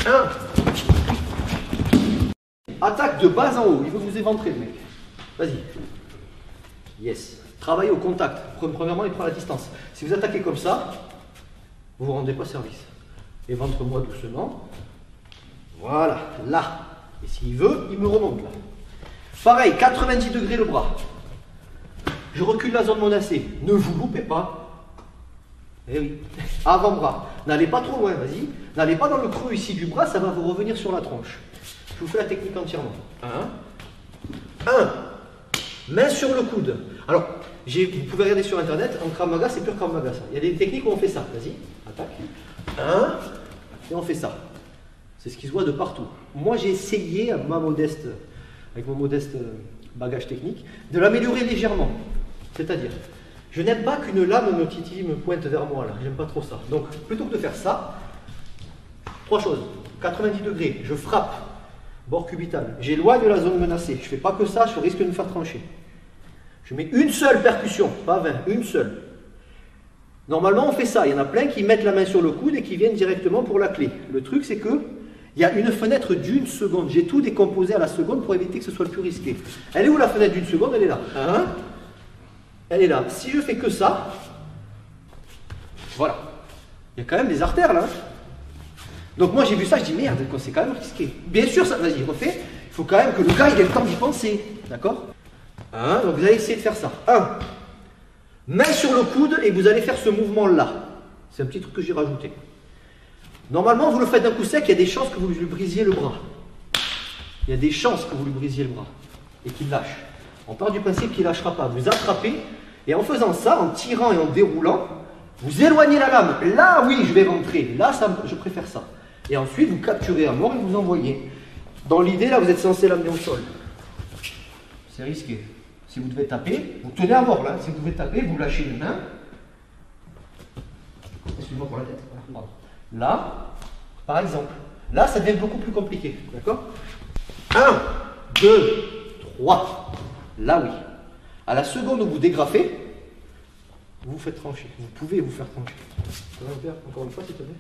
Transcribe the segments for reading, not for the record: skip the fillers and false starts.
1. Attaque de bas en haut. Il veut vous éventrer, le mec. Vas-y. Yes. Travaillez au contact. Premièrement, il prend la distance. Si vous attaquez comme ça, vous ne vous rendez pas service. Éventre-moi doucement. Voilà. Là. Et s'il veut, il me remonte là. Pareil, 90 degrés le bras. Je recule la zone menacée. Ne vous loupez pas. Eh oui. Avant-bras. N'allez pas trop loin, vas-y. N'allez pas dans le creux ici du bras, ça va vous revenir sur la tronche. Je vous fais la technique entièrement. 1. Main sur le coude. Alors, vous pouvez regarder sur internet, en Krav Maga, c'est pur Krav Maga ça. Il y a des techniques où on fait ça. Vas-y, attaque. 1. Et on fait ça. C'est ce qui se voit de partout. Moi, j'ai essayé, avec mon modeste bagage technique, de l'améliorer légèrement. C'est-à-dire, je n'aime pas qu'une lame me titille, me pointe vers moi là. J'aime pas trop ça. Donc, plutôt que de faire ça, 3 choses. 90 degrés, je frappe, bord cubital. J'éloigne la zone menacée. Je ne fais pas que ça, je risque de me faire trancher. Je mets une seule percussion, pas 20, une seule. Normalement, on fait ça. Il y en a plein qui mettent la main sur le coude et qui viennent directement pour la clé. Le truc, c'est que il y a une fenêtre d'1 seconde. J'ai tout décomposé à la seconde pour éviter que ce soit le plus risqué. Elle est où la fenêtre d'1 seconde? Elle est là. Elle est là. Si je fais que ça, voilà. Il y a quand même des artères là. Donc moi j'ai vu ça, je dis merde, c'est quand même risqué. Bien sûr, ça, vas-y, refais. Il faut quand même que le gars il ait le temps d'y penser. D'accord? Donc vous allez essayer de faire ça. 1. Main sur le coude et vous allez faire ce mouvement là. C'est un petit truc que j'ai rajouté. Normalement, vous le faites d'un coup sec, il y a des chances que vous lui brisiez le bras. Il y a des chances que vous lui brisiez le bras et qu'il lâche. On part du principe qu'il ne lâchera pas. Vous attrapez et en faisant ça, en tirant et en déroulant, vous éloignez la lame. Là, oui, je vais rentrer. Là, je préfère ça. Et ensuite, vous capturez à mort et vous envoyez. Dans l'idée, là, vous êtes censé l'amener au sol. C'est risqué. Si vous devez taper, vous tenez à mort là. Si vous devez taper, vous lâchez une main. Excuse-moi pour la tête. Pardon. Là, par exemple. Là, ça devient beaucoup plus compliqué. D'accord? 1, 2, 3. Là, oui. À la seconde où vous dégrafez, vous vous faites trancher. Vous pouvez vous faire trancher. Ça va faire encore une fois, s'il te plaît.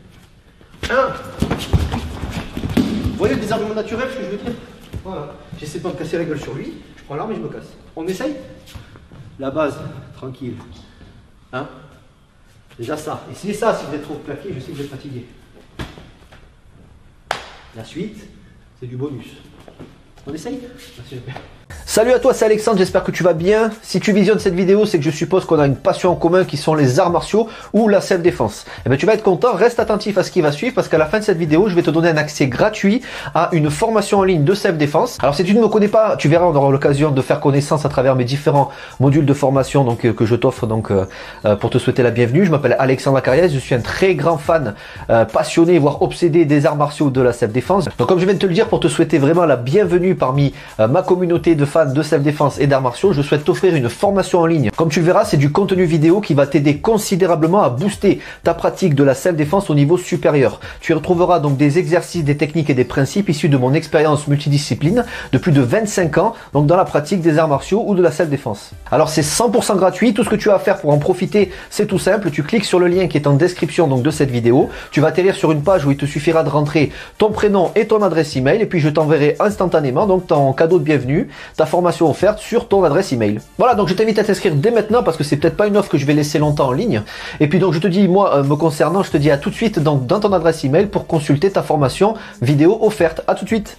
1. Vous voyez le désarmement naturel, ce que je veux dire? Voilà. J'essaie pas de me casser la gueule sur lui. Je prends l'arme et je me casse. On essaye? La base, tranquille. Déjà ça. Essayez ça si vous êtes trop claqué, je sais que vous êtes fatigué. La suite, c'est du bonus. On essaye? Merci, j'espère. Salut à toi, c'est Alexandre, j'espère que tu vas bien. Si tu visionnes cette vidéo, c'est que je suppose qu'on a une passion en commun qui sont les arts martiaux ou la self-défense. Eh bien, tu vas être content, reste attentif à ce qui va suivre parce qu'à la fin de cette vidéo, je vais te donner un accès gratuit à une formation en ligne de self-défense. Alors, si tu ne me connais pas, tu verras, on aura l'occasion de faire connaissance à travers mes différents modules de formation que je t'offre pour te souhaiter la bienvenue. Je m'appelle Alexandre Acariès, je suis un très grand fan, passionné, voire obsédé des arts martiaux de la self-défense. Donc, comme je viens de te le dire, pour te souhaiter vraiment la bienvenue parmi ma communauté de fans de self-défense et d'arts martiaux, je souhaite t'offrir une formation en ligne. Comme tu le verras, c'est du contenu vidéo qui va t'aider considérablement à booster ta pratique de la self-défense au niveau supérieur. Tu y retrouveras donc des exercices, des techniques et des principes issus de mon expérience multidiscipline de plus de 25 ans, donc dans la pratique des arts martiaux ou de la self-défense. Alors c'est 100% gratuit, tout ce que tu as à faire pour en profiter, c'est tout simple, tu cliques sur le lien qui est en description donc de cette vidéo, tu vas atterrir sur une page où il te suffira de rentrer ton prénom et ton adresse email et puis je t'enverrai instantanément donc ton cadeau de bienvenue, ta formation offerte sur ton adresse email. Voilà, donc je t'invite à t'inscrire dès maintenant parce que c'est peut-être pas une offre que je vais laisser longtemps en ligne. Et puis donc je te dis, moi me concernant, je te dis à tout de suite donc dans ton adresse email pour consulter ta formation vidéo offerte. À tout de suite.